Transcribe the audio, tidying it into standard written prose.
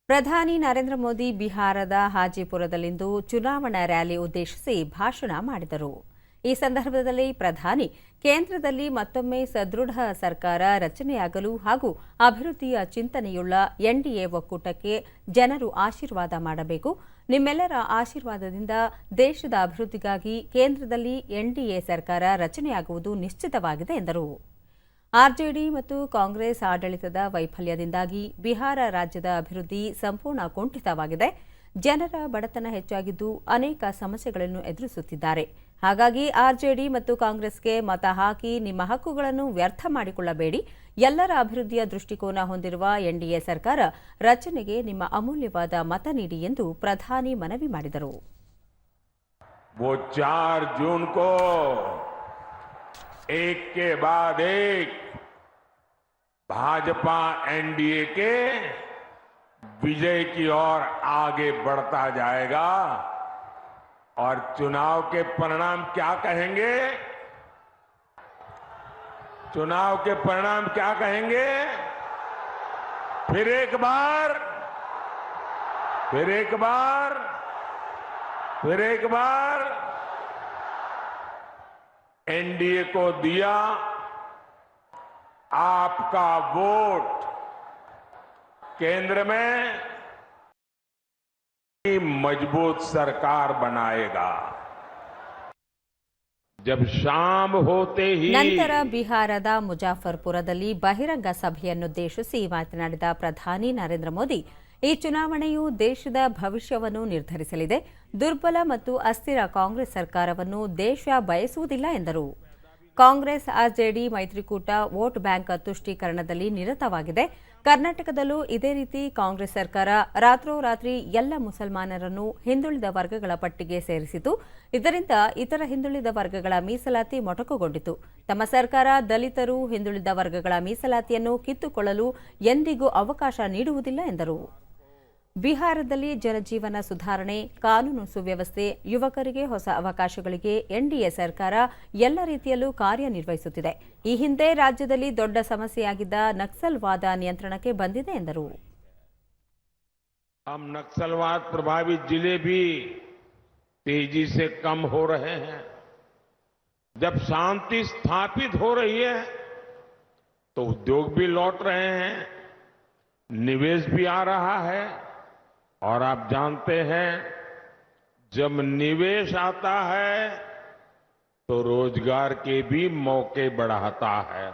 ಪ್ರಧಾನಿ ನರೇಂದ್ರ ಮೋದಿ ಬಿಹಾರದ ಹಾಜಿಪುರದಲ್ಲಿಂದು ಚುನಾವಣಾ ರ್ಯಾಲಿ ಉದ್ದೇಶಿಸಿ ಭಾಷಣ ಮಾಡಿದರು. ಈ ಸಂದರ್ಭದಲ್ಲಿ ಪ್ರಧಾನಿ ಕೇಂದ್ರದಲ್ಲಿ ಮತ್ತೊಮ್ಮೆ ಸದೃಢ ಸರ್ಕಾರ ರಚನೆಯಾಗಲು ಹಾಗೂ ಅಭಿವೃದ್ಧಿಯ ಚಿಂತನೆಯುಳ್ಳ ಎನ್ಡಿಎ ಒಕ್ಕೂಟಕ್ಕೆ ಜನರು ಆಶೀರ್ವಾದ ಮಾಡಬೇಕು. ನಿಮ್ಮೆಲ್ಲರ ಆಶೀರ್ವಾದದಿಂದ ದೇಶದ ಅಭಿವೃದ್ಧಿಗಾಗಿ ಕೇಂದ್ರದಲ್ಲಿ ಎನ್ಡಿಎ ಸರ್ಕಾರ ರಚನೆಯಾಗುವುದು ನಿಶ್ಚಿತವಾಗಿದೆ ಎಂದರು. ಆರ್ಜೆಡಿ ಮತ್ತು ಕಾಂಗ್ರೆಸ್ ಆಡಳಿತದ ವೈಫಲ್ಯದಿಂದಾಗಿ ಬಿಹಾರ ರಾಜ್ಯದ ಅಭಿವೃದ್ಧಿ ಸಂಪೂರ್ಣ ಕುಂಠಿತವಾಗಿದೆ. ಜನರ ಬಡತನ ಹೆಚ್ಚಾಗಿದ್ದು ಅನೇಕ ಸಮಸ್ಯೆಗಳನ್ನು ಎದುರಿಸುತ್ತಿದ್ದಾರೆ. ಹಾಗಾಗಿ ಆರ್ಜೆಡಿ ಮತ್ತು ಕಾಂಗ್ರೆಸ್ಗೆ ಮತ ಹಾಕಿ ನಿಮ್ಮ ಹಕ್ಕುಗಳನ್ನು ವ್ಯರ್ಥ ಮಾಡಿಕೊಳ್ಳಬೇಡಿ. ಎಲ್ಲರ ಅಭಿವೃದ್ಧಿಯ ದೃಷ್ಟಿಕೋನ ಹೊಂದಿರುವ ಎನ್ಡಿಎ ಸರ್ಕಾರ ರಚನೆಗೆ ನಿಮ್ಮ ಅಮೂಲ್ಯವಾದ ಮತ ನೀಡಿ ಎಂದು ಪ್ರಧಾನಿ ಮನವಿ ಮಾಡಿದರು. एक के बाद एक भाजपा एनडीए के विजय की ओर आगे बढ़ता जाएगा और चुनाव के परिणाम क्या कहेंगे? चुनाव के परिणाम क्या कहेंगे? फिर एक बार एनडीए को दिया आपका वोट केंद्र में मजबूत सरकार बनाएगा. जब शाम होते ही ನಂತರ ಬಿಹಾರದ ಮುಜಾಫರ್ಪುರದಲ್ಲಿ ಬಹಿರಂಗ ಸಭೆಯನ್ನುದ್ದೇಶಿಸಿ ಮಾತನಾಡಿದ ಪ್ರಧಾನಿ ನರೇಂದ್ರ ಮೋದಿ, ಈ ಚುನಾವಣೆಯು ದೇಶದ ಭವಿಷ್ಯವನ್ನು ನಿರ್ಧರಿಸಲಿದೆ. ದುರ್ಬಲ ಮತ್ತು ಅಸ್ಥಿರ ಕಾಂಗ್ರೆಸ್ ಸರ್ಕಾರವನ್ನು ದೇಶ ಬಯಸುವುದಿಲ್ಲ ಎಂದರು. ಕಾಂಗ್ರೆಸ್ ಆರ್ಜೆಡಿ ಮೈತ್ರಿಕೂಟ ವೋಟ್ ಬ್ಯಾಂಕ್ ತುಷ್ಟೀಕರಣದಲ್ಲಿ ನಿರತವಾಗಿದೆ. ಕರ್ನಾಟಕದಲ್ಲೂ ಇದೇ ರೀತಿ ಕಾಂಗ್ರೆಸ್ ಸರ್ಕಾರ ರಾತ್ರೋರಾತ್ರಿ ಎಲ್ಲ ಮುಸಲ್ಮಾನರನ್ನು ಹಿಂದುಳಿದ ವರ್ಗಗಳ ಪಟ್ಟಿಗೆ ಸೇರಿಸಿತು. ಇದರಿಂದ ಇತರ ಹಿಂದುಳಿದ ವರ್ಗಗಳ ಮೀಸಲಾತಿ ಮೊಟಕುಗೊಂಡಿತು. ತಮ್ಮ ಸರ್ಕಾರ ದಲಿತರು, ಹಿಂದುಳಿದ ವರ್ಗಗಳ ಮೀಸಲಾತಿಯನ್ನು ಕಿತ್ತುಕೊಳ್ಳಲು ಎಂದಿಗೂ ಅವಕಾಶ ನೀಡುವುದಿಲ್ಲ ಎಂದರು. ಬಿಹಾರದಲ್ಲಿ ಜನಜೀವನ ಸುಧಾರಣೆ, ಕಾನೂನು ಸುವ್ಯವಸ್ಥೆ, ಯುವಕರಿಗೆ ಹೊಸ ಅವಕಾಶಗಳಿಗೆ ಎನ್ಡಿಎ ಸರ್ಕಾರ ಎಲ್ಲ ರೀತಿಯಲ್ಲೂ ಕಾರ್ಯನಿರ್ವಹಿಸುತ್ತಿದೆ. ಈ ಹಿಂದೆ ರಾಜ್ಯದಲ್ಲಿ ದೊಡ್ಡ ಸಮಸ್ಯೆಯಾಗಿದ್ದ ನಕ್ಸಲ್ವಾದ ನಿಯಂತ್ರಣಕ್ಕೆ ಬಂದಿದೆ ಎಂದರು. अब नक्सलवाद प्रभावित जिले भी तेजी से कम हो रहे हैं. जब शांति स्थापित हो रही है तो उद्योग भी लौट रहे हैं, निवेश भी आ रहा है. और आप जानते हैं, जब निवेश आता है तो रोजगार के भी मौके बढ़ाता है.